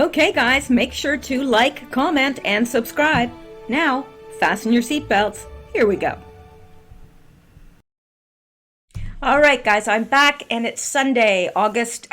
Okay guys, make sure to like, comment, and subscribe. Now, fasten your seatbelts. Here we go. All right guys, I'm back and it's Sunday, August,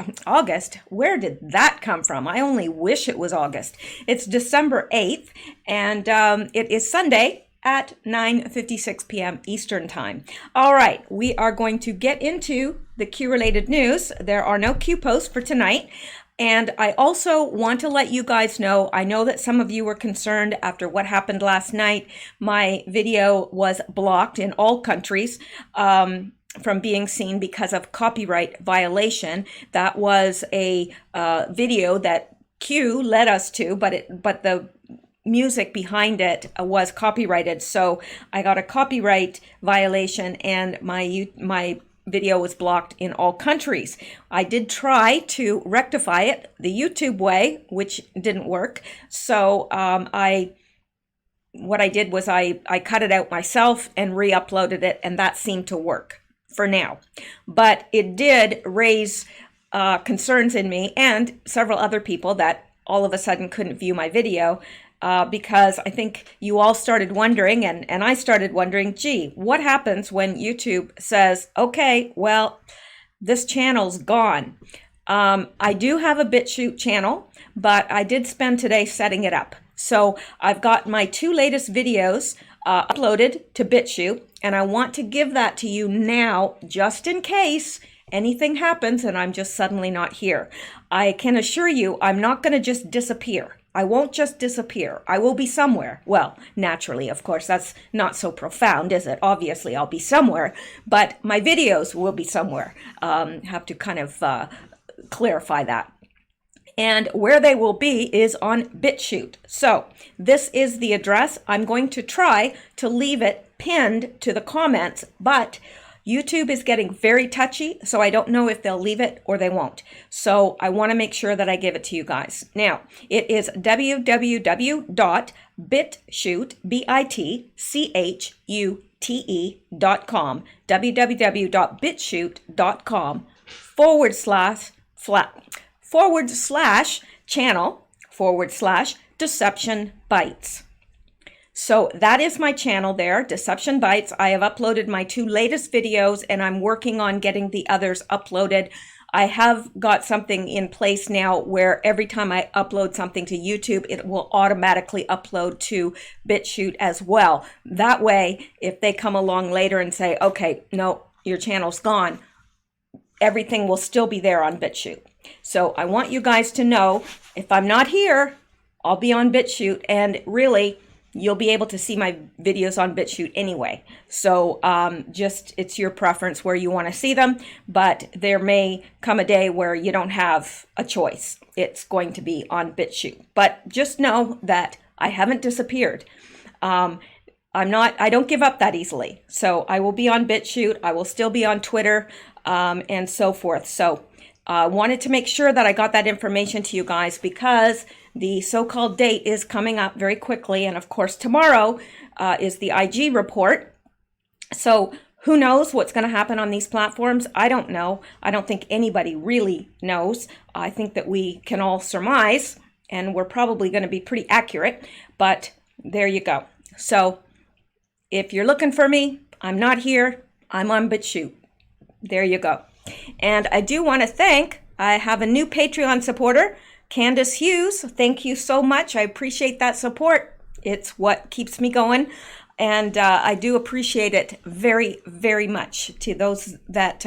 where did that come from? I only wish it was August. It's December 8th and it is Sunday at 9:56 p.m. Eastern Time. All right, we are going to get into the Q-related news. There are no Q posts for tonight. And I also want to let you guys know, I know that some of you were concerned after what happened last night. My video was blocked in all countries from being seen because of copyright violation. That was a video that Q led us to, but the music behind it was copyrighted. So I got a copyright violation and my video was blocked in all countries. I did try to rectify it the YouTube way, which didn't work. So what I did was I cut it out myself and re-uploaded it, and that seemed to work for now. But it did raise concerns in me and several other people that all of a sudden couldn't view my video. Because I think you all started wondering, and I started wondering, gee, what happens when YouTube says, okay, well, this channel's gone. I do have a BitChute channel, but I did spend today setting it up. So I've got my 2 latest videos uploaded to BitChute, and I want to give that to you now, just in case anything happens and I'm just suddenly not here. I can assure you I'm not going to just disappear. I won't just disappear. I will be somewhere. Well, naturally, of course, that's not so profound, is it? Obviously, I'll be somewhere, but my videos will be somewhere. Have to kind of clarify that. And where they will be is on BitChute. So this is the address. I'm going to try to leave it pinned to the comments, but YouTube is getting very touchy, so I don't know if they'll leave it or they won't. So I want to make sure that I give it to you guys. Now, it is www.bitchute.com, www.bitchute.com/channel/Deception Bites. So that is my channel there, Deception Bites. I have uploaded my 2 latest videos and I'm working on getting the others uploaded. I have got something in place now where every time I upload something to YouTube, it will automatically upload to BitChute as well. That way, if they come along later and say, okay, no, your channel's gone, everything will still be there on BitChute. So I want you guys to know, if I'm not here, I'll be on BitChute, and really, you'll be able to see my videos on BitChute anyway. So just it's your preference where you want to see them, but there may come a day where you don't have a choice. It's going to be on BitChute. But just know that I haven't disappeared. I don't give up that easily. So I will be on BitChute. I will still be on Twitter and so forth. So I wanted to make sure that I got that information to you guys because the so-called date is coming up very quickly. And of course, tomorrow is the IG report. So who knows what's going to happen on these platforms? I don't know. I don't think anybody really knows. I think that we can all surmise, and we're probably going to be pretty accurate. But there you go. So if you're looking for me, I'm not here. I'm on BitChute. There you go. And I do want to thank, I have a new Patreon supporter, Candace Hughes. Thank you so much. I appreciate that support. It's what keeps me going. And I do appreciate it very, very much to those that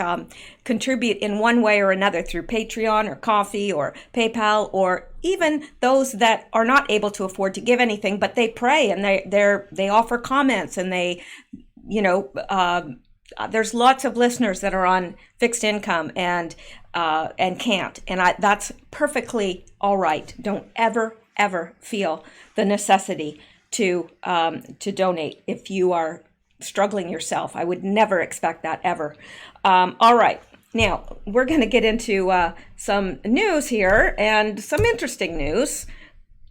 contribute in one way or another through Patreon or Ko-fi or PayPal, or even those that are not able to afford to give anything, but they pray and they offer comments and they, there's lots of listeners that are on fixed income and can't, and that's perfectly all right. Don't ever feel the necessity to donate if you are struggling yourself. I would never expect that ever. All right, now we're going to get into some news here, and some interesting news.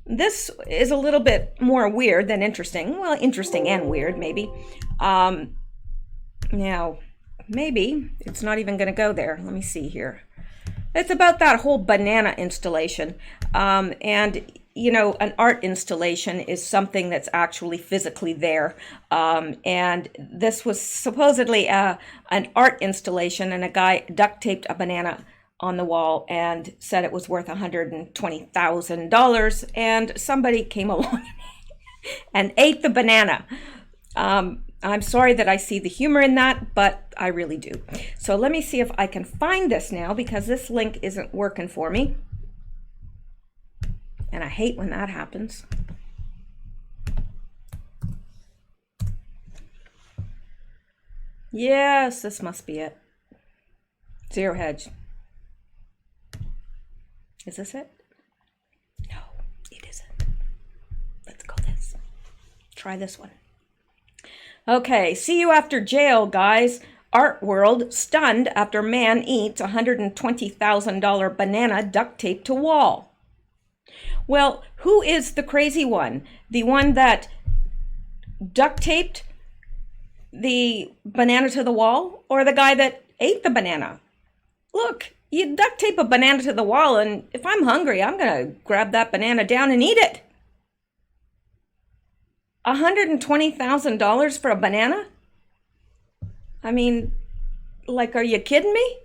This is a little bit more weird than interesting. Well, interesting and weird, maybe. Now, maybe it's not even going to go there. Let me see here. It's about that whole banana installation. And you know, an art installation is something that's actually physically there. And this was supposedly an art installation, and a guy duct taped a banana on the wall and said it was worth $120,000. And somebody came along and ate the banana. I'm sorry that I see the humor in that, but I really do. So let me see if I can find this now, because this link isn't working for me. And I hate when that happens. Yes, this must be it. Zero hedge. Is this it? No, it isn't. Let's go this. Try this one. Okay, see you after jail, guys. Art world stunned after man eats $120,000 banana duct taped to wall. Well, who is the crazy one? The one that duct taped the banana to the wall, or the guy that ate the banana? Look, you duct tape a banana to the wall, and if I'm hungry, I'm going to grab that banana down and eat it. $120,000 for a banana? I mean, like, are you kidding me?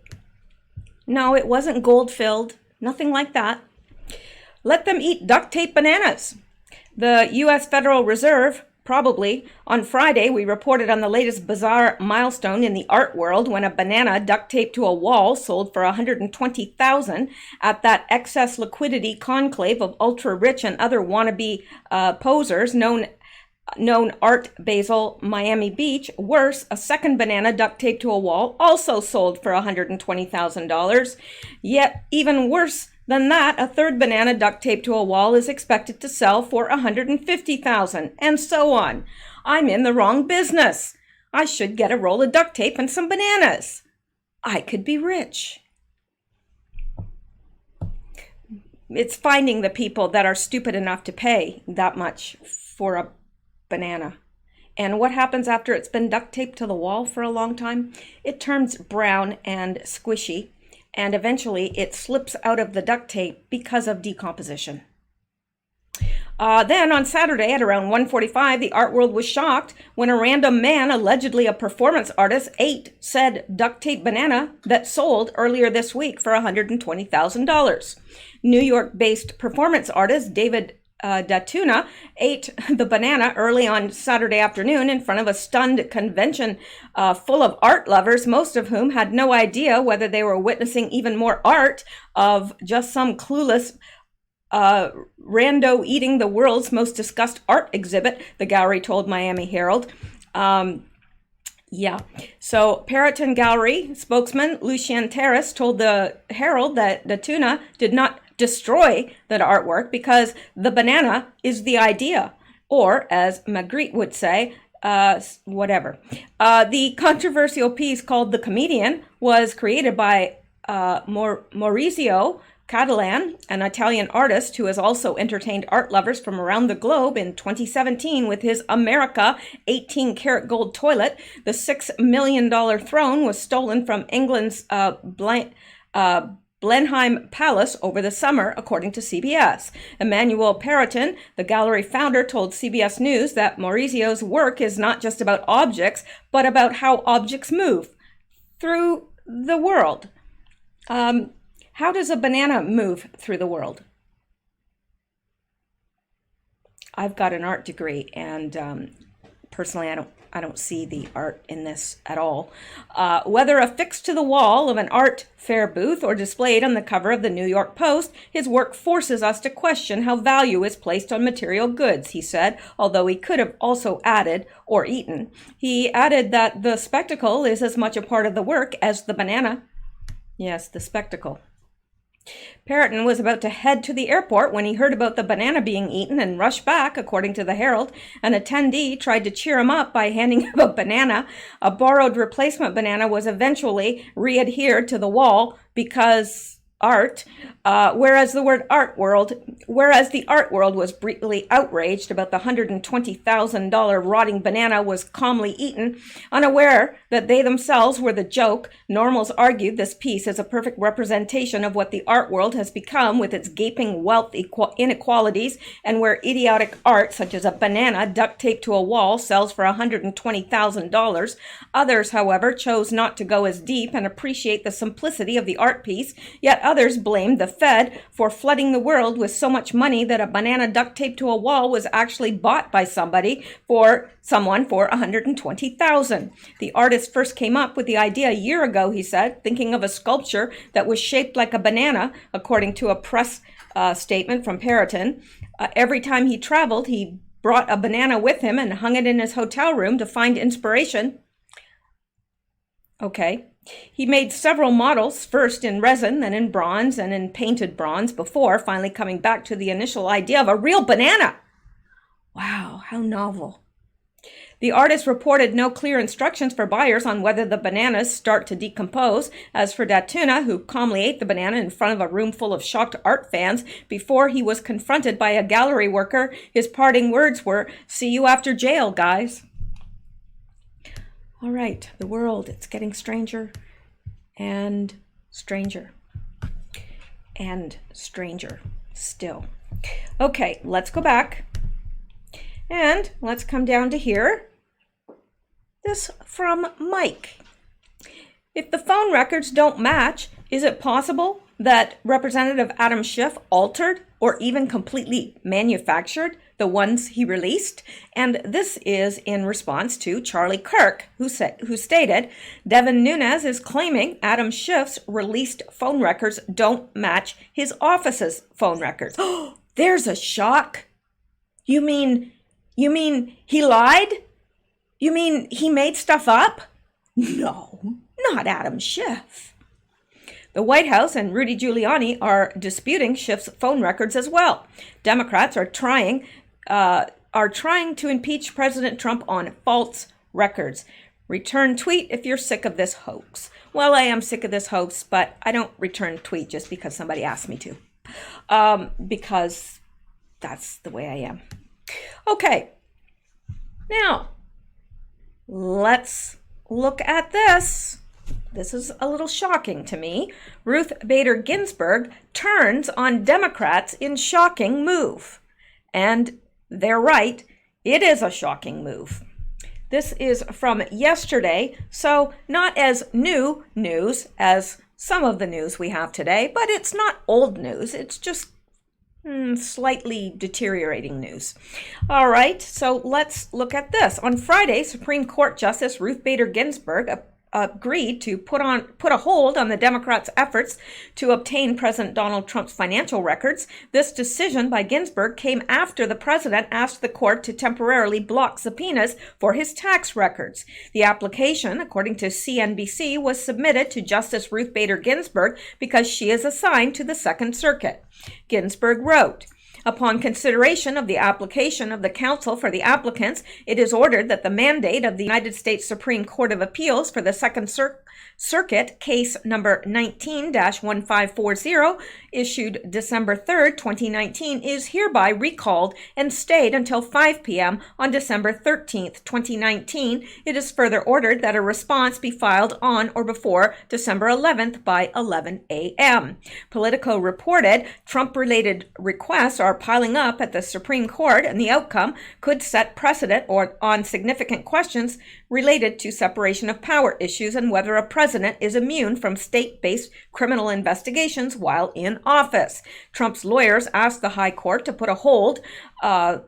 No, it wasn't gold filled. Nothing like that. Let them eat duct tape bananas. The U.S. Federal Reserve, probably. On Friday, we reported on the latest bizarre milestone in the art world when a banana duct taped to a wall sold for $120,000 at that excess liquidity conclave of ultra-rich and other wannabe posers known Art Basel, Miami Beach. Worse, a second banana duct taped to a wall also sold for $120,000. Yet, even worse than that, a third banana duct taped to a wall is expected to sell for $150,000, and so on. I'm in the wrong business. I should get a roll of duct tape and some bananas. I could be rich. It's finding the people that are stupid enough to pay that much for a banana. And what happens after it's been duct taped to the wall for a long time? It turns brown and squishy, and eventually it slips out of the duct tape because of decomposition. Then on Saturday at around 1:45, the art world was shocked when a random man, allegedly a performance artist, ate said duct tape banana that sold earlier this week for $120,000. New York-based performance artist David Datuna ate the banana early on Saturday afternoon in front of a stunned convention full of art lovers, most of whom had no idea whether they were witnessing even more art of just some clueless rando eating the world's most discussed art exhibit, the gallery told Miami Herald. So Periton Gallery spokesman Lucien Terrace told the Herald that Datuna did not destroy that artwork because the banana is the idea, or as Magritte would say, whatever. The controversial piece called The Comedian was created by Maurizio Catalan, an Italian artist who has also entertained art lovers from around the globe in 2017 with his America 18-karat gold toilet. The $6 million throne was stolen from England's Blenheim Palace over the summer, according to CBS. Emmanuel Periton, the gallery founder, told CBS News that Maurizio's work is not just about objects, but about how objects move through the world. How does a banana move through the world? I've got an art degree, and personally, I don't see the art in this at all. Whether affixed to the wall of an art fair booth or displayed on the cover of the New York Post, his work forces us to question how value is placed on material goods, he said, although he could have also added, or eaten. He added that the spectacle is as much a part of the work as the banana. Yes, the spectacle. Periton was about to head to the airport when he heard about the banana being eaten and rushed back, according to the Herald. An attendee tried to cheer him up by handing him a banana. A borrowed replacement banana was eventually re-adhered to the wall because art, whereas the art world was briefly outraged about the $120,000 rotting banana was calmly eaten, unaware that they themselves were the joke. Normals argued this piece is a perfect representation of what the art world has become with its gaping wealth inequalities, and where idiotic art such as a banana duct taped to a wall sells for $120,000. Others, however, chose not to go as deep and appreciate the simplicity of the art piece, yet others blamed the Fed for flooding the world with so much money that a banana duct taped to a wall was actually bought by someone for $120,000. The artist first came up with the idea a year ago, he said, thinking of a sculpture that was shaped like a banana, according to a press statement from TRENTON. Every time he traveled, he brought a banana with him and hung it in his hotel room to find inspiration. Okay. He made several models, first in resin, then in bronze, and in painted bronze, before finally coming back to the initial idea of a real banana. Wow, how novel. The artist reported no clear instructions for buyers on whether the bananas start to decompose. As for Datuna, who calmly ate the banana in front of a room full of shocked art fans before he was confronted by a gallery worker, his parting words were, "See you after jail, guys." All right, the world, it's getting stranger and stranger and stranger still. Okay, let's go back and let's come down to here. This from Mike. If the phone records don't match, is it possible that Representative Adam Schiff altered or even completely manufactured the ones he released? And this is in response to Charlie Kirk, who stated, Devin Nunes is claiming Adam Schiff's released phone records don't match his office's phone records. Oh, there's a shock. You mean he lied? You mean he made stuff up? No, not Adam Schiff. The White House and Rudy Giuliani are disputing Schiff's phone records as well. Democrats are trying to impeach President Trump on false records. Return tweet if you're sick of this hoax. Well, I am sick of this hoax, but I don't return tweet just because somebody asked me to, because that's the way I am. Okay, now let's look at this. This is a little shocking to me. Ruth Bader Ginsburg turns on Democrats in shocking move. And they're right, it is a shocking move. This is from yesterday, so not as new news as some of the news we have today, but it's not old news. It's just slightly deteriorating news. All right, so let's look at this. On Friday, Supreme Court Justice Ruth Bader Ginsburg agreed to put a hold on the Democrats' efforts to obtain President Donald Trump's financial records. This decision by Ginsburg came after the president asked the court to temporarily block subpoenas for his tax records. The application, according to CNBC, was submitted to Justice Ruth Bader Ginsburg because she is assigned to the Second Circuit. Ginsburg wrote, upon consideration of the application of the counsel for the applicants, it is ordered that the mandate of the United States Supreme Court of Appeals for the Second Circuit, case number 19-1540, issued December 3rd, 2019, is hereby recalled and stayed until 5 p.m. on December 13th, 2019. It is further ordered that a response be filed on or before December 11th by 11 a.m. Politico reported Trump-related requests are piling up at the Supreme Court, and the outcome could set precedent on significant questions related to separation of power issues and whether a president is immune from state-based criminal investigations while in office. Trump's lawyers asked the High Court to put a hold on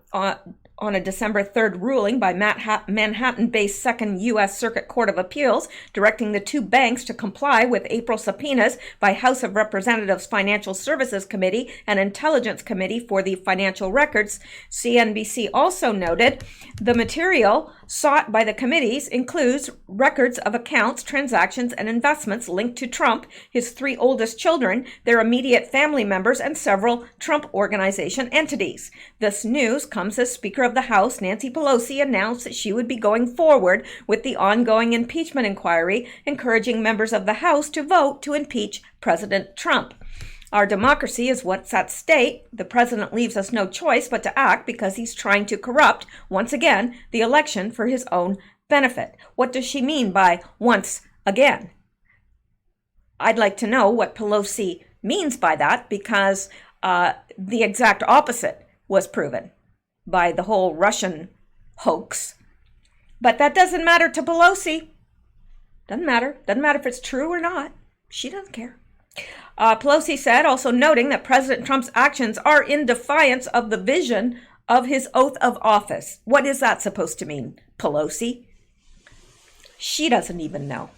a December 3rd ruling by Manhattan-based Second U.S. Circuit Court of Appeals, directing the two banks to comply with April subpoenas by House of Representatives Financial Services Committee and Intelligence Committee for the financial records. CNBC also noted the material sought by the committees includes records of accounts, transactions, and investments linked to Trump, his three oldest children, their immediate family members, and several Trump Organization entities. This news comes as Speaker of of the House, Nancy Pelosi, announced that she would be going forward with the ongoing impeachment inquiry, encouraging members of the House to vote to impeach President Trump. Our democracy is what's at stake. The president leaves us no choice but to act because he's trying to corrupt, once again, the election for his own benefit. What does she mean by once again? I'd like to know what Pelosi means by that, because the exact opposite was proven by the whole Russian hoax. But that doesn't matter to Pelosi. Doesn't matter. Doesn't matter if it's true or not. She doesn't care. Pelosi said, also noting that President Trump's actions are in defiance of the vision of his oath of office. What is that supposed to mean, Pelosi? She doesn't even know.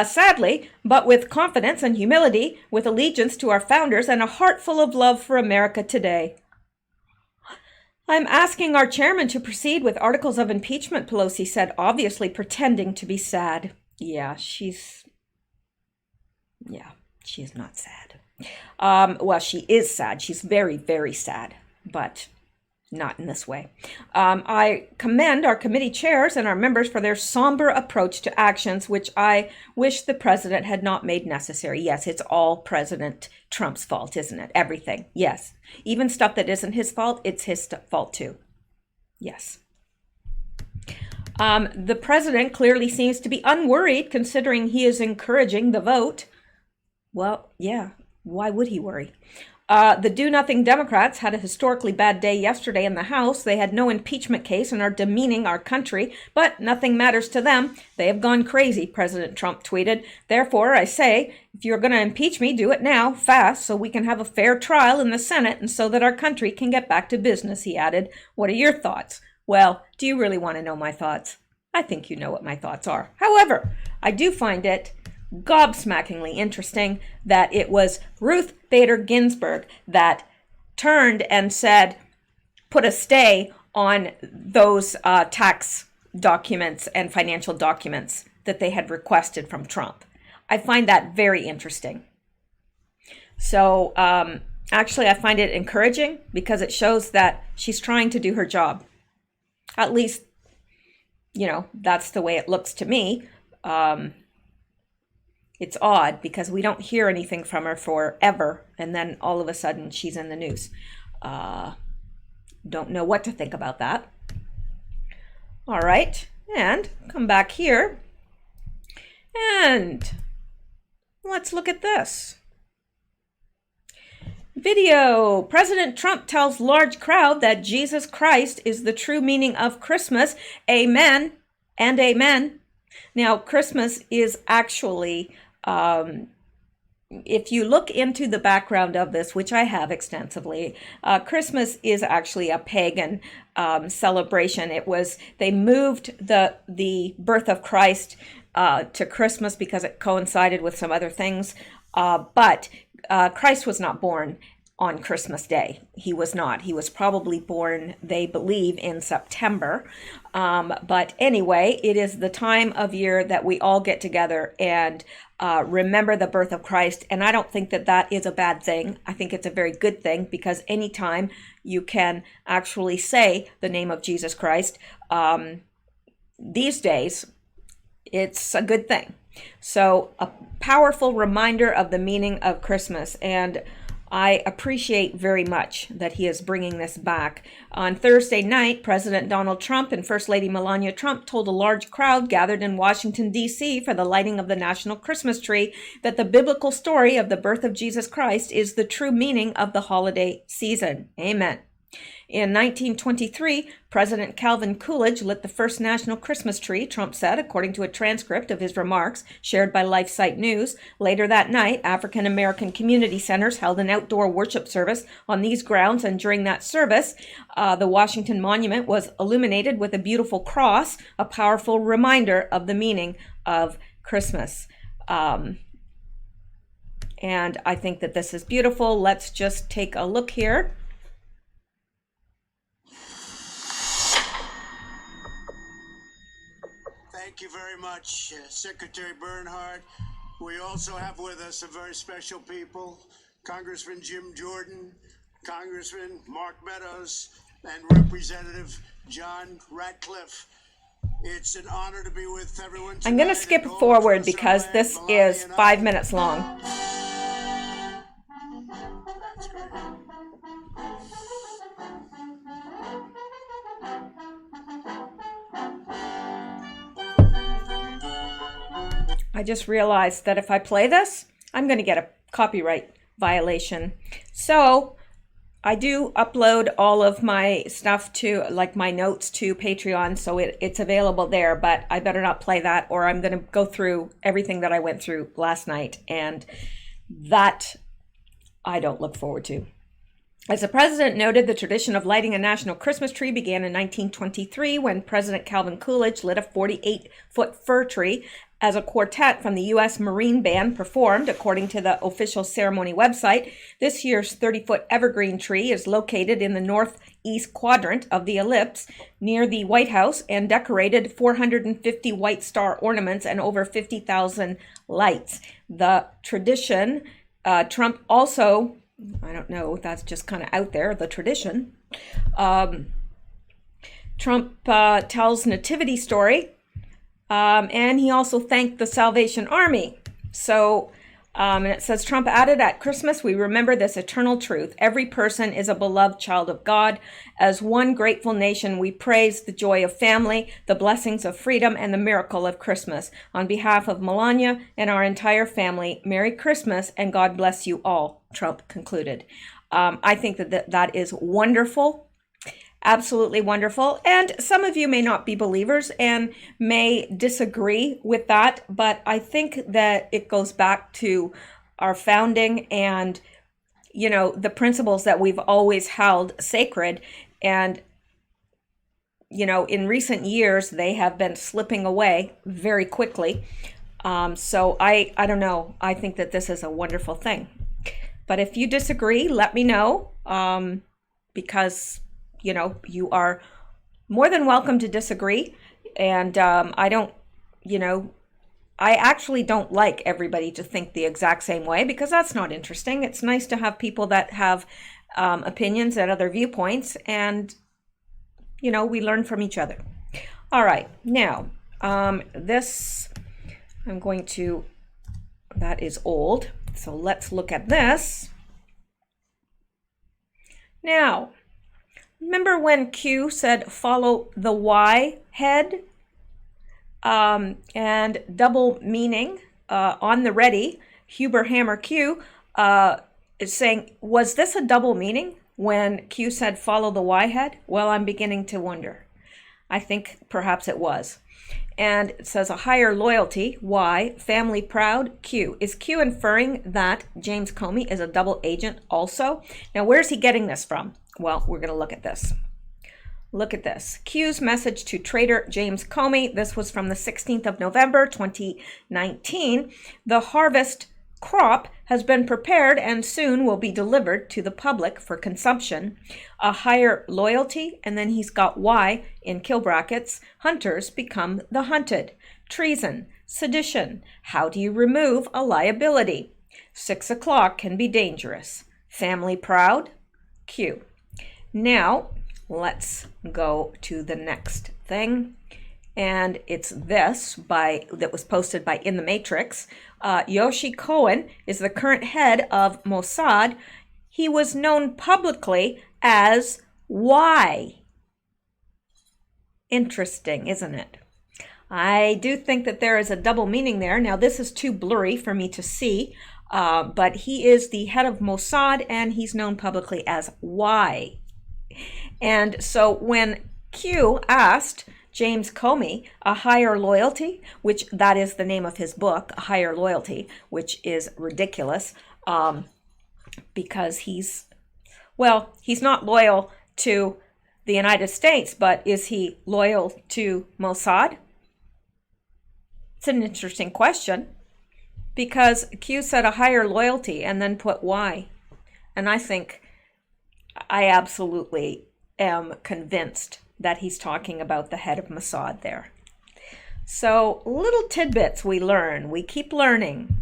Sadly, but with confidence and humility, with allegiance to our founders and a heart full of love for America today, I'm asking our chairman to proceed with articles of impeachment, Pelosi said, obviously pretending to be sad. Yeah, she's not sad. Well, she is sad. She's very, very sad, but not in this way. I commend our committee chairs and our members for their somber approach to actions, which I wish the president had not made necessary. Yes, it's all President Trump's fault, isn't it? Everything. Yes. Even stuff that isn't his fault, it's his fault too. Yes. The president clearly seems to be unworried, considering he is encouraging the vote. Well, yeah, why would he worry? The do-nothing Democrats had a historically bad day yesterday in the House. They had no impeachment case and are demeaning our country, but nothing matters to them. They have gone crazy, President Trump tweeted. Therefore, I say, if you're going to impeach me, do it now, fast, so we can have a fair trial in the Senate and so that our country can get back to business, he added. What are your thoughts? Well, do you really want to know my thoughts? I think you know what my thoughts are. However, I do find it gobsmackingly interesting that it was Ruth Bader Ginsburg that turned and said, put a stay on those tax documents and financial documents that they had requested from Trump. I find that very interesting. So actually, I find it encouraging because it shows that she's trying to do her job. At least, that's the way it looks to me. It's odd because we don't hear anything from her forever, and then all of a sudden she's in the news. Don't know what to think about that. All right, and come back here, and let's look at this. Video. President Trump tells large crowd that Jesus Christ is the true meaning of Christmas. Amen and amen. Now, Christmas is actually... if you look into the background of this, which I have extensively, Christmas is actually a pagan celebration. They moved the birth of Christ to Christmas because it coincided with some other things, but Christ was not born on Christmas Day. He was not. He was probably born, they believe, in September. But anyway, it is the time of year that we all get together and remember the birth of Christ. And I don't think that that is a bad thing. I think it's a very good thing, because anytime you can actually say the name of Jesus Christ, these days, it's a good thing. So a powerful reminder of the meaning of Christmas. And I appreciate very much that he is bringing this back. On Thursday night, President Donald Trump and First Lady Melania Trump told a large crowd gathered in Washington, D.C. for the lighting of the national Christmas tree that the biblical story of the birth of Jesus Christ is the true meaning of the holiday season. Amen. In 1923, President Calvin Coolidge lit the first national Christmas tree, Trump said, according to a transcript of his remarks shared by LifeSite News. Later that night, African-American community centers held an outdoor worship service on these grounds, and during that service, the Washington Monument was illuminated with a beautiful cross, a powerful reminder of the meaning of Christmas. And I think that this is beautiful. Let's just take a look here. Thank you very much, Secretary Bernhardt. We also have with us some very special people, Congressman Jim Jordan, Congressman Mark Meadows, and Representative John Ratcliffe. It's an honor to be with everyone tonight. I'm going to skip forward because this is 5 minutes long. That's great. I just realized that if I play this, I'm going to get a copyright violation. So I do upload all of my stuff to, like my notes, to Patreon, so it's available there, but I better not play that or I'm going to go through everything that I went through last night, and that I don't look forward to. As the president noted, the tradition of lighting a national Christmas tree began in 1923 when President Calvin Coolidge lit a 48-foot fir tree as a quartet from the U.S. Marine Band performed. According to the official ceremony website, this year's 30-foot evergreen tree is located in the northeast quadrant of the ellipse near the White House and decorated 450 White Star ornaments and over 50,000 lights. The tradition, Trump also, I don't know, that's just kind of out there, the tradition. Trump tells nativity story, and he also thanked the Salvation Army. So, and it says, Trump added, at Christmas, we remember this eternal truth. Every person is a beloved child of God. As one grateful nation, we praise the joy of family, the blessings of freedom, and the miracle of Christmas. On behalf of Melania and our entire family, Merry Christmas and God bless you all, Trump concluded. I think that is wonderful. Absolutely wonderful. And some of you may not be believers and may disagree with that, but I think that it goes back to our founding and, you know, the principles that we've always held sacred. And, you know, in recent years, they have been slipping away very quickly. So I don't know. I think that this is a wonderful thing. But if you disagree, let me know, because you know, you are more than welcome to disagree. And I don't, you know, I actually don't like everybody to think the exact same way, because that's not interesting. It's nice to have people that have opinions and other viewpoints, and, you know, we learn from each other. All right, now, this, I'm going to, that is old. So let's look at this. Now, remember when Q said, follow the Y head? And double meaning on the ready, Huber Hammer Q is saying, was this a double meaning when Q said, follow the Y head? Well, I'm beginning to wonder. I think perhaps it was. And it says, a higher loyalty, Y, family proud, Q. Is Q inferring that James Comey is a double agent also? Now, where's he getting this from? Well, we're going to look at this. Look at this. Q's message to traitor James Comey. This was from the 16th of November, 2019. The harvest crop has been prepared and soon will be delivered to the public for consumption. A higher loyalty, and then he's got Y in kill brackets. Hunters become the hunted. Treason, sedition. How do you remove a liability? 6 o'clock can be dangerous. Family proud, Q. Now, let's go to the next thing. And it's this that was posted by In the Matrix. Yoshi Cohen is the current head of Mossad. He was known publicly as Y. Interesting, isn't it? I do think that there is a double meaning there. Now, this is too blurry for me to see, but he is the head of Mossad, and he's known publicly as Y. And so when Q asked James Comey a higher loyalty, which that is the name of his book, A Higher Loyalty, which is ridiculous, because he's not loyal to the United States, but is he loyal to Mossad? It's an interesting question, because Q said a higher loyalty and then put Y. And I absolutely am convinced that he's talking about the head of Mossad there. So little tidbits we learn. We keep learning.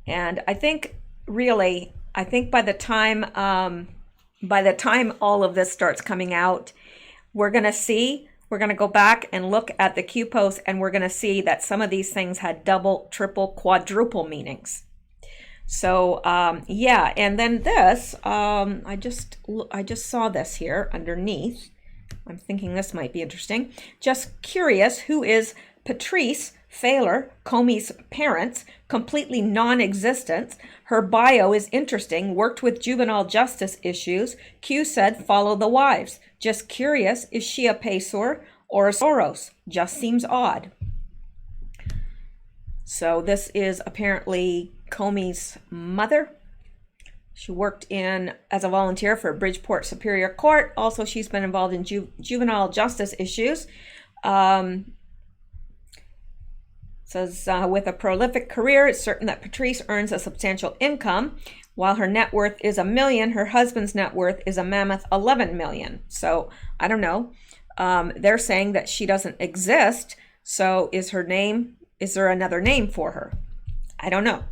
And I think by the time by the time all of this starts coming out, we're going to go back and look at the Q posts, and we're going to see that some of these things had double, triple, quadruple meanings. So yeah, and then this, I just saw this here underneath. I'm thinking this might be interesting. Just curious, who is Patrice Failer, Comey's parents? Completely non-existent. Her bio is interesting. Worked with juvenile justice issues. Q said, follow the wives. Just curious, is she a Pacer or a Soros? Just seems odd. So this is apparently Comey's mother. She worked as a volunteer for Bridgeport Superior Court. Also, she's been involved in juvenile justice issues. Says, with a prolific career, it's certain that Patrice earns a substantial income. While her net worth is $1 million, her husband's net worth is a mammoth $11 million. So I don't know. They're saying that she doesn't exist. So is there another name for her? I don't know.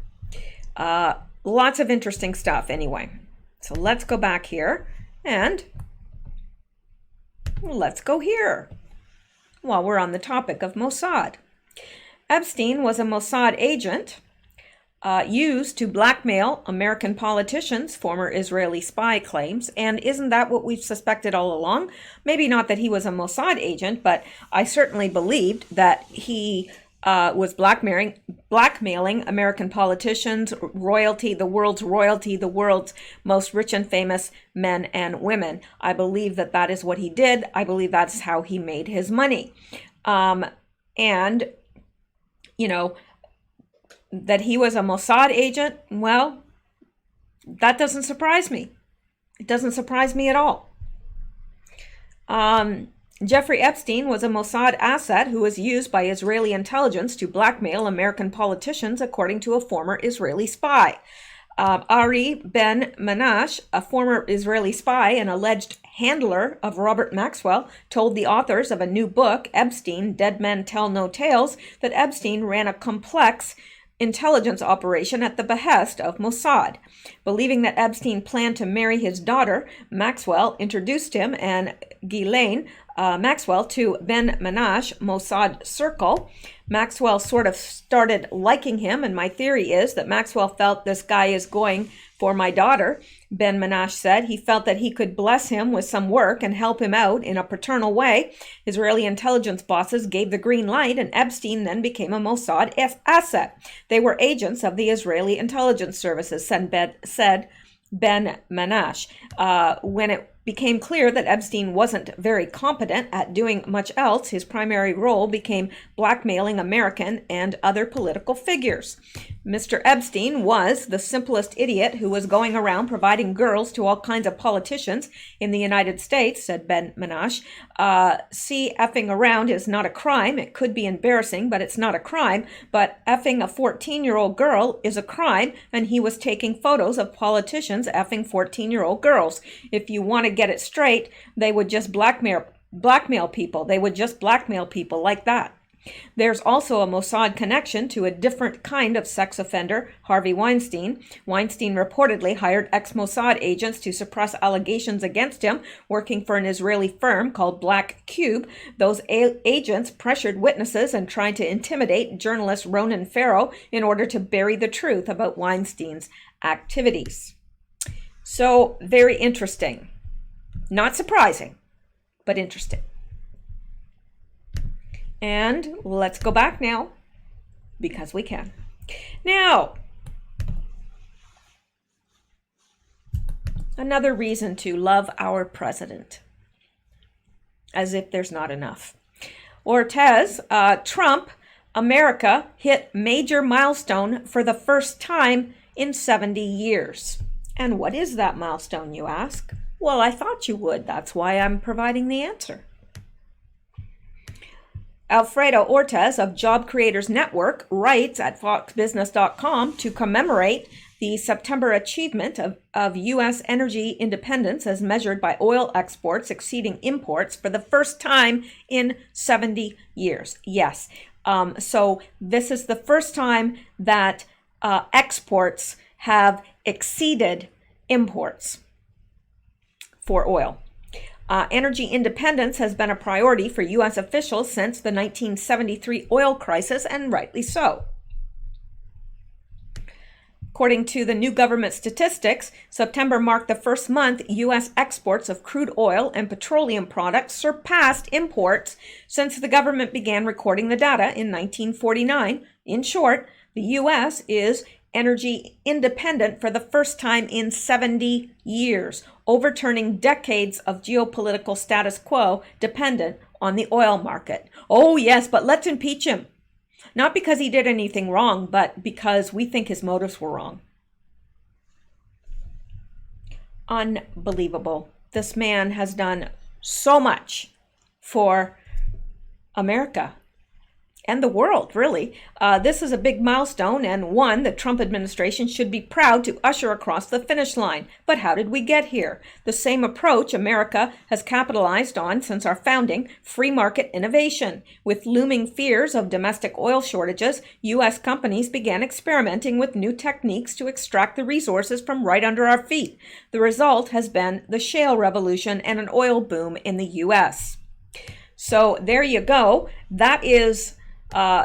Lots of interesting stuff anyway. So let's go back here and let's go here while we're on the topic of Mossad. Epstein was a Mossad agent used to blackmail American politicians, former Israeli spy claims. And isn't that what we've suspected all along? Maybe not that he was a Mossad agent, but I certainly believed that he was blackmailing American politicians, royalty, the world's most rich and famous men and women. I believe that is what he did. I believe that's how he made his money. And, you know, that he was a Mossad agent, well, that doesn't surprise me. It doesn't surprise me at all. Jeffrey Epstein was a Mossad asset who was used by Israeli intelligence to blackmail American politicians, according to a former Israeli spy. Ari Ben Manash, a former Israeli spy and alleged handler of Robert Maxwell, told the authors of a new book, Epstein, Dead Men Tell No Tales, that Epstein ran a complex intelligence operation at the behest of Mossad. Believing that Epstein planned to marry his daughter, Maxwell introduced him and Ghislaine Maxwell to Ben Manash Mossad Circle. Maxwell sort of started liking him, and my theory is that Maxwell felt this guy is going for my daughter. Ben Manash said he felt that he could bless him with some work and help him out in a paternal way. Israeli intelligence bosses gave the green light, and Epstein then became a Mossad asset. They were agents of the Israeli intelligence services, said Ben Manash. When it became clear that Epstein wasn't very competent at doing much else, his primary role became blackmailing American and other political figures. Mr. Epstein was the simplest idiot who was going around providing girls to all kinds of politicians in the United States, said Ben Manash. Effing around is not a crime. It could be embarrassing, but it's not a crime. But effing a 14-year-old girl is a crime, and he was taking photos of politicians effing 14-year-old girls. If you want to get it straight, they would just blackmail people. They would just blackmail people like that. There's also a Mossad connection to a different kind of sex offender, Harvey Weinstein. Weinstein reportedly hired ex-Mossad agents to suppress allegations against him, working for an Israeli firm called Black Cube. Those agents pressured witnesses and tried to intimidate journalist Ronan Farrow in order to bury the truth about Weinstein's activities. So, very interesting. Not surprising, but interesting. And let's go back now, because we can. Now, another reason to love our president, as if there's not enough. Ortez, Trump, America hit major milestone for the first time in 70 years. And what is that milestone, you ask? Well, I thought you would. That's why I'm providing the answer. Alfredo Ortez of Job Creators Network writes at foxbusiness.com to commemorate the September achievement of U.S. energy independence as measured by oil exports exceeding imports for the first time in 70 years. Yes. So this is the first time that exports have exceeded imports. for oil. Energy independence has been a priority for U.S. officials since the 1973 oil crisis, and rightly so. According to the new government statistics, September marked the first month U.S. exports of crude oil and petroleum products surpassed imports since the government began recording the data in 1949. In short, the U.S. is energy independent for the first time in 70 years, overturning decades of geopolitical status quo dependent on the oil market. Oh yes, but let's impeach him. Not because he did anything wrong, but because we think his motives were wrong. Unbelievable. This man has done so much for America and the world, really. This is a big milestone, and one the Trump administration should be proud to usher across the finish line. But how did we get here? The same approach America has capitalized on since our founding, free market innovation. With looming fears of domestic oil shortages, U.S. companies began experimenting with new techniques to extract the resources from right under our feet. The result has been the shale revolution and an oil boom in the U.S. So there you go. That is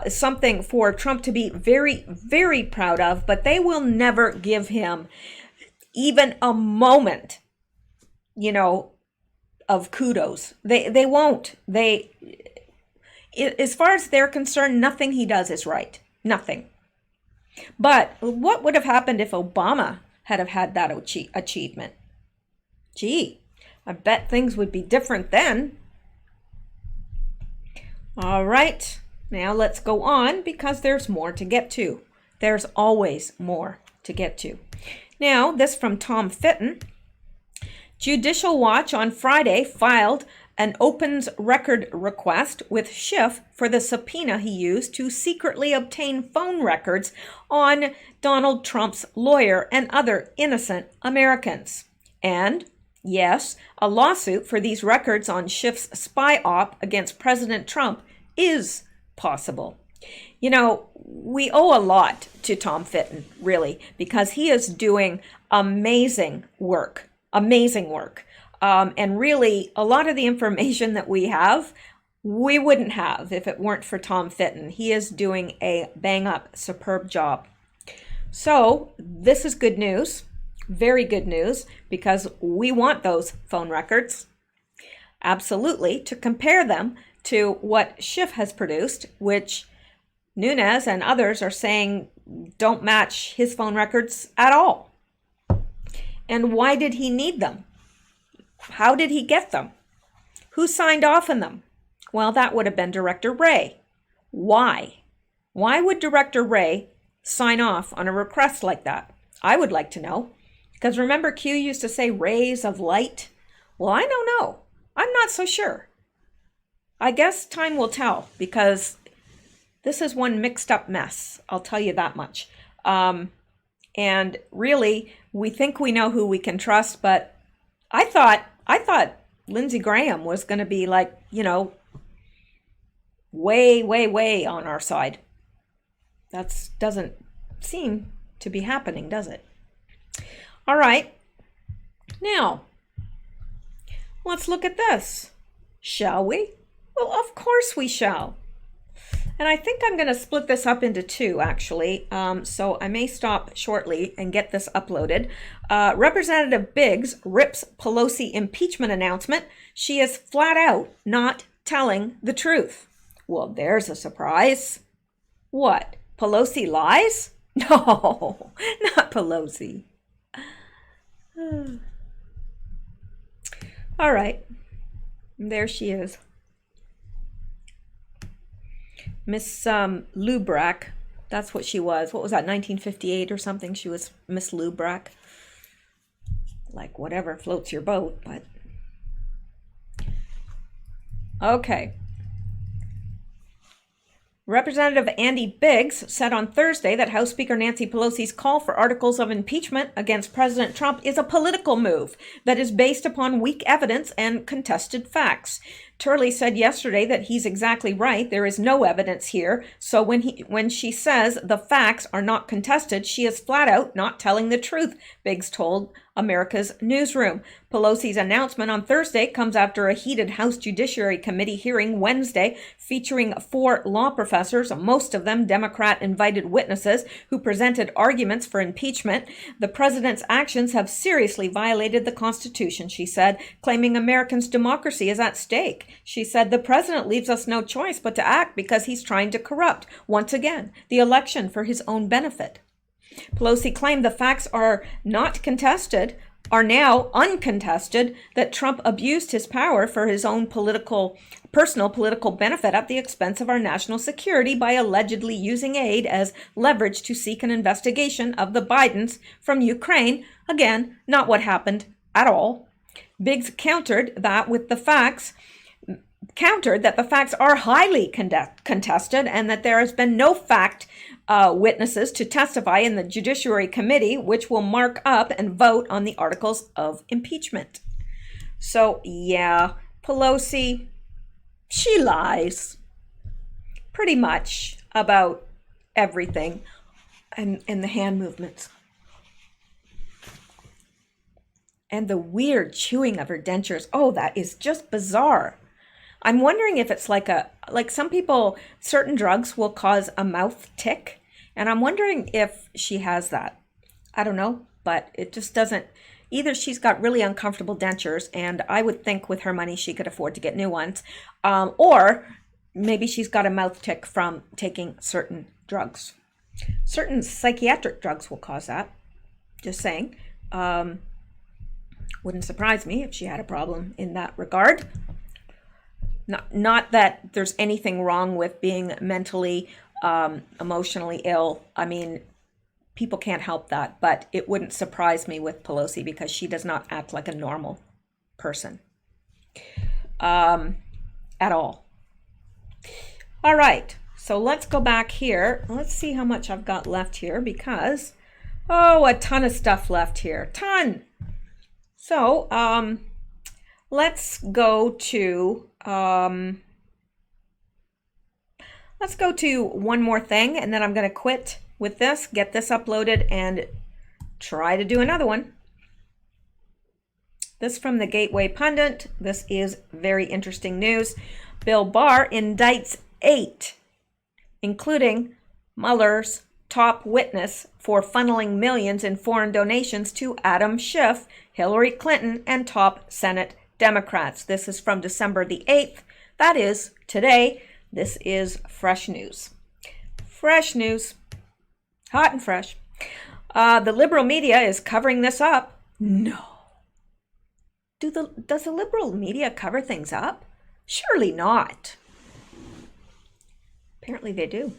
something for Trump to be very, very proud of, but they will never give him even a moment, of kudos. They won't. As far as they're concerned, nothing he does is right. Nothing. But what would have happened if Obama had that achievement? Gee, I bet things would be different then. All right. Now let's go on because there's more to get to. There's always more to get to. Now, this from Tom Fitton. Judicial Watch on Friday filed an opens record request with Schiff for the subpoena he used to secretly obtain phone records on Donald Trump's lawyer and other innocent Americans. And yes, a lawsuit for these records on Schiff's spy op against President Trump is possible. We owe a lot to Tom Fitton, really, because he is doing amazing work. And really, a lot of the information that we have, we wouldn't have if it weren't for Tom Fitton. He is doing a bang-up, superb job. So this is good news, very good news, because we want those phone records, absolutely, to compare them to what Schiff has produced, which Nunes and others are saying don't match his phone records at all. And why did he need them? How did he get them? Who signed off on them? Well, that would have been Director Wray. Why? Why would Director Wray sign off on a request like that? I would like to know. Because remember, Q used to say rays of light? Well, I don't know. I'm not so sure. I guess time will tell, because this is one mixed up mess. I'll tell you that much. And really, we think we know who we can trust, but I thought Lindsey Graham was going to be like, way, way, way on our side. That doesn't seem to be happening, does it? All right. Now, let's look at this, shall we? Well, of course we shall. And I think I'm going to split this up into two, actually. So I may stop shortly and get this uploaded. Representative Biggs rips Pelosi impeachment announcement. She is flat out not telling the truth. Well, there's a surprise. What? Pelosi lies? No, not Pelosi. All right. There she is. Miss Lubrack, that's what she was. What was that, 1958 or something? She was Miss Lubrack. Like whatever floats your boat, but... Okay. Representative Andy Biggs said on Thursday that House Speaker Nancy Pelosi's call for articles of impeachment against President Trump is a political move that is based upon weak evidence and contested facts. Turley said yesterday that he's exactly right. There is no evidence here. So when she says the facts are not contested, she is flat out not telling the truth, Biggs told America's Newsroom. Pelosi's announcement on Thursday comes after a heated House Judiciary Committee hearing Wednesday featuring 4 law professors, most of them Democrat-invited witnesses, who presented arguments for impeachment. The president's actions have seriously violated the Constitution, she said, claiming Americans' democracy is at stake. She said the president leaves us no choice but to act because he's trying to corrupt, once again, the election for his own benefit. Pelosi claimed the facts are not contested, are now uncontested, that Trump abused his power for his own personal political benefit at the expense of our national security by allegedly using aid as leverage to seek an investigation of the Bidens from Ukraine. Again, not what happened at all. Biggs countered that the facts are highly contested and that there has been no fact witnesses to testify in the Judiciary Committee, which will mark up and vote on the articles of impeachment. So, yeah, Pelosi, she lies pretty much about everything, and the hand movements. And the weird chewing of her dentures. Oh, that is just bizarre. I'm wondering if it's like some people, certain drugs will cause a mouth tick. And I'm wondering if she has that. I don't know, but it just doesn't. Either she's got really uncomfortable dentures, and I would think with her money she could afford to get new ones, or maybe she's got a mouth tick from taking certain drugs. Certain psychiatric drugs will cause that. Just saying. Wouldn't surprise me if she had a problem in that regard. Not that there's anything wrong with being mentally, emotionally ill. I mean, people can't help that, but it wouldn't surprise me with Pelosi because she does not act like a normal person at all. All right, so let's go back here. Let's see how much I've got left here because, a ton of stuff left here. Ton. So, let's go to one more thing, and then I'm going to quit with this, get this uploaded, and try to do another one. This from the Gateway Pundit. This is very interesting news. Bill Barr indicts 8, including Mueller's top witness for funneling millions in foreign donations to Adam Schiff, Hillary Clinton, and top Senate Democrats. This is from December the 8th. That is today. This is fresh news. Fresh news. Hot and fresh. The liberal media is covering this up. No. Does the liberal media cover things up? Surely not. Apparently they do.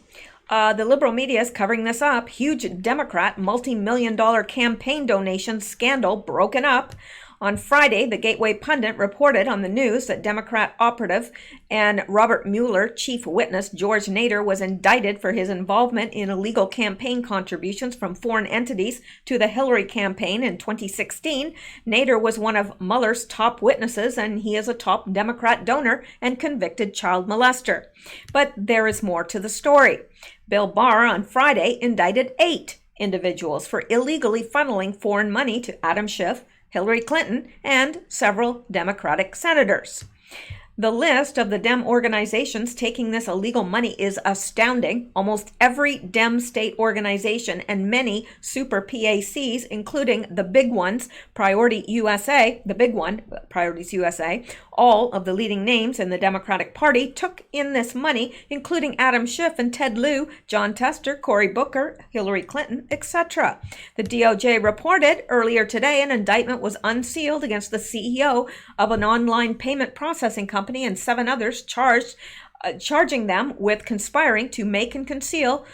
The liberal media is covering this up. Huge Democrat multi-million-dollar campaign donation scandal broken up. On Friday, the Gateway Pundit reported on the news that Democrat operative and Robert Mueller chief witness George Nader was indicted for his involvement in illegal campaign contributions from foreign entities to the Hillary campaign in 2016. Nader was one of Mueller's top witnesses, and he is a top Democrat donor and convicted child molester. But there is more to the story. Bill Barr on Friday indicted 8 individuals for illegally funneling foreign money to Adam Schiff, Hillary Clinton, and several Democratic senators. The list of the Dem organizations taking this illegal money is astounding. Almost every Dem state organization and many super PACs, including the big ones, Priority USA, the big one, Priorities USA, all of the leading names in the Democratic Party took in this money, including Adam Schiff and Ted Lieu, John Tester, Cory Booker, Hillary Clinton, etc. The DOJ reported earlier today an indictment was unsealed against the CEO of an online payment processing company and 7 others charging them with conspiring to make and conceal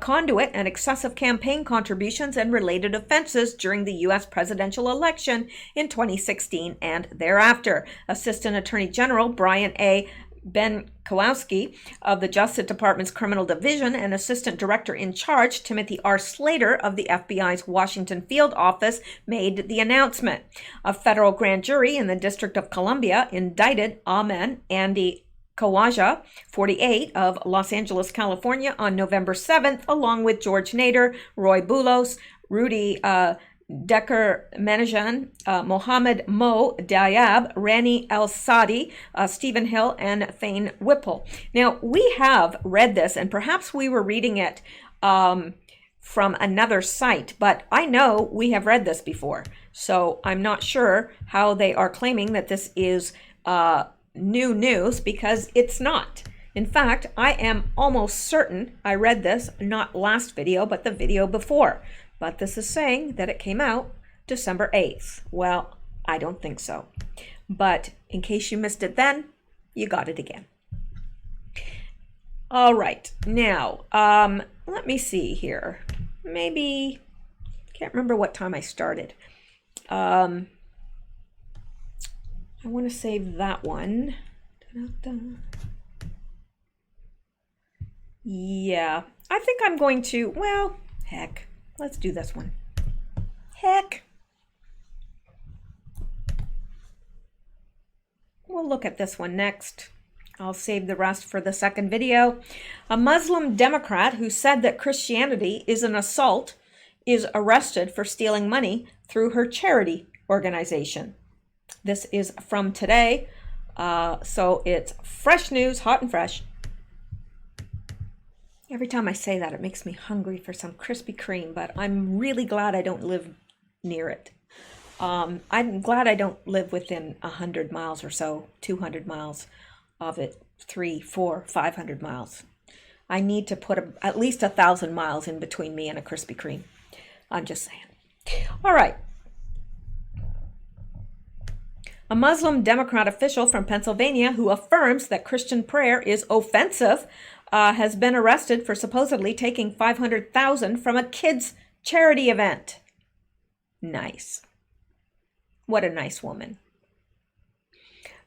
conduit and excessive campaign contributions and related offenses during the U.S. presidential election in 2016 and thereafter. Assistant Attorney General Brian A. Ben Kowalski of the Justice Department's Criminal Division and Assistant Director in Charge, Timothy R. Slater of the FBI's Washington Field Office, made the announcement. A federal grand jury in the District of Columbia indicted Andy Kawaja, 48, of Los Angeles, California, on November 7th, along with George Nader, Roy Boulos, Rudy Decker Menajan, Mohammed Mo Diab, Rani El Sadi, Stephen Hill, and Thane Whipple. Now, we have read this, and perhaps we were reading it from another site, but I know we have read this before, so I'm not sure how they are claiming that this is new news, because it's not. In fact, I am almost certain I read this not last video, but the video before. But this is saying that it came out December 8th. Well, I don't think so. But in case you missed it then, you got it again. All right. Now, let me see here. Maybe, can't remember what time I started. I want to save that one. Da-da-da. Yeah, I think I'm going to, well, heck, let's do this one. Heck. We'll look at this one next. I'll save the rest for the second video. A Muslim Democrat who said that Christianity is an assault is arrested for stealing money through her charity organization. This is from today, so it's fresh news, hot and fresh. Every time I say that, it makes me hungry for some Krispy Kreme, but I'm really glad I don't live near it. I'm glad I don't live within 100 miles or so, 200 miles of it, 300, 400, 500 miles. I need to put at least 1,000 miles in between me and a Krispy Kreme. I'm just saying. All right. A Muslim Democrat official from Pennsylvania who affirms that Christian prayer is offensive has been arrested for supposedly taking $500,000 from a kids' charity event. Nice. What a nice woman.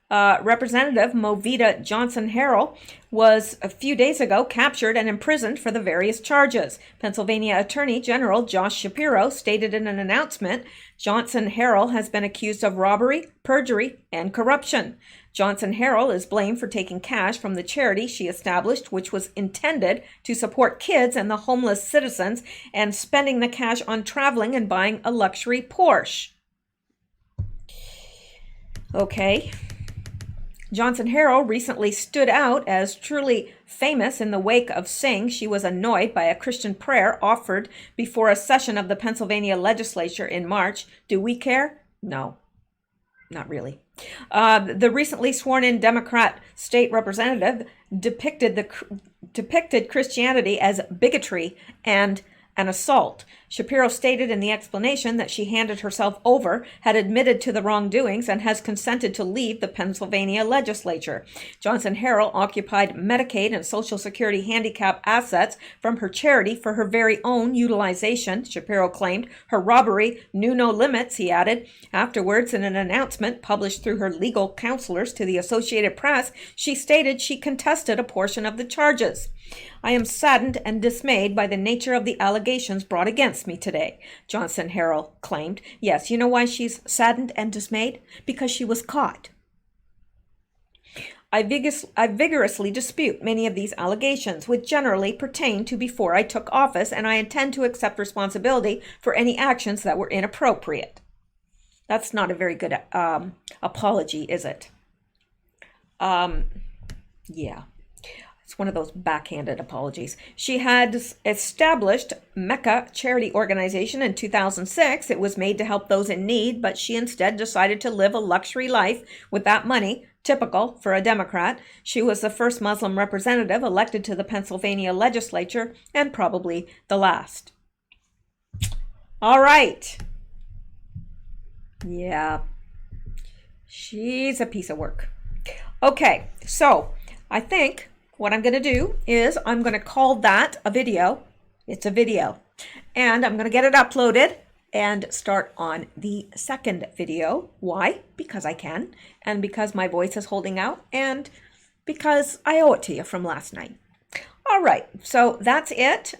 Representative Movita Johnson-Harrell was a few days ago captured and imprisoned for the various charges. Pennsylvania Attorney General Josh Shapiro stated in an announcement, Johnson-Harrell has been accused of robbery, perjury, and corruption. Johnson-Harrell is blamed for taking cash from the charity she established, which was intended to support kids and the homeless citizens, and spending the cash on traveling and buying a luxury Porsche. Okay. Johnson-Harrell recently stood out as truly famous in the wake of saying she was annoyed by a Christian prayer offered before a session of the Pennsylvania legislature in March. Do we care? No, not really. The recently sworn-in Democrat state representative depicted Christianity as bigotry and an assault. Shapiro stated in the explanation that she handed herself over, had admitted to the wrongdoings, and has consented to leave the Pennsylvania legislature. Johnson-Harrell occupied Medicaid and Social Security handicap assets from her charity for her very own utilization, Shapiro claimed. Her robbery knew no limits, he added. Afterwards, in an announcement published through her legal counselors to the Associated Press, she stated she contested a portion of the charges. I am saddened and dismayed by the nature of the allegations brought against me today, Johnson-Harrell claimed. Yes, you know why she's saddened and dismayed? Because she was caught. I vigorously dispute many of these allegations, which generally pertain to before I took office, and I intend to accept responsibility for any actions that were inappropriate. That's not a very good apology, is it? Yeah. It's one of those backhanded apologies. She had established Mecca Charity Organization in 2006. It was made to help those in need, but she instead decided to live a luxury life with that money, typical for a Democrat. She was the first Muslim representative elected to the Pennsylvania legislature, and probably the last. All right. Yeah. She's a piece of work. Okay, so I think what I'm going to do is I'm going to call that a video. It's a video. And I'm going to get it uploaded and start on the second video. Why? Because I can, and because my voice is holding out, and because I owe it to you from last night. All right, so that's it.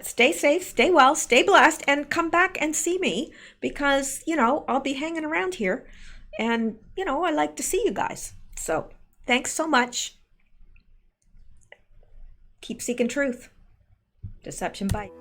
Stay safe, stay well, stay blessed, and come back and see me because, I'll be hanging around here and, I like to see you guys. So thanks so much. Keep seeking truth. Deception Bite.